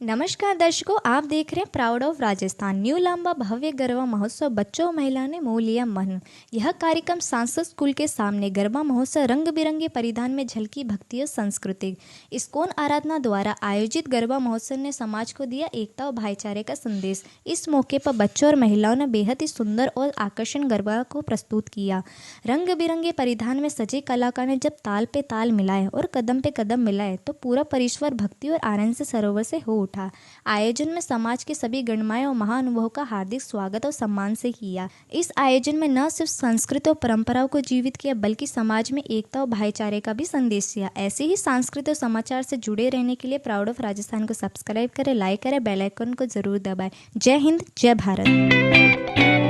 नमस्कार दर्शकों, आप देख रहे हैं proud of Rajasthan new Lamba भव्य गरबा महोत्सव। बच्चों और महिलाओं ने मोह लिया मन। यह कार्यक्रम सांसद स्कूल के सामने गरबा महोत्सव रंग बिरंगे परिधान में झलकी भक्ति और संस्कृति। इस्कॉन आराधना द्वारा आयोजित गरबा महोत्सव ने समाज को दिया एकता और भाईचारे का संदेश। इस मौके पर बच्चों और महिलाओं ने बेहद ही सुंदर और आकर्षण गरबा को प्रस्तुत किया। रंग बिरंगे परिधान में सजे कलाकार ने जब ताल पे ताल मिलाए और कदम पे कदम मिलाए तो पूरा परिसर भक्ति और आनंद से सरोवर से हो उठा। आयोजन में समाज के सभी गणमान्य और महानुभावों का हार्दिक स्वागत और सम्मान से किया। इस आयोजन में न सिर्फ संस्कृति और परंपराओं को जीवित किया बल्कि समाज में एकता और भाईचारे का भी संदेश दिया। ऐसे ही सांस्कृतिक और समाचार से जुड़े रहने के लिए प्राउड ऑफ राजस्थान को सब्सक्राइब करें, लाइक करें, बेल आइकन को जरूर दबाएं। जय हिंद, जय भारत।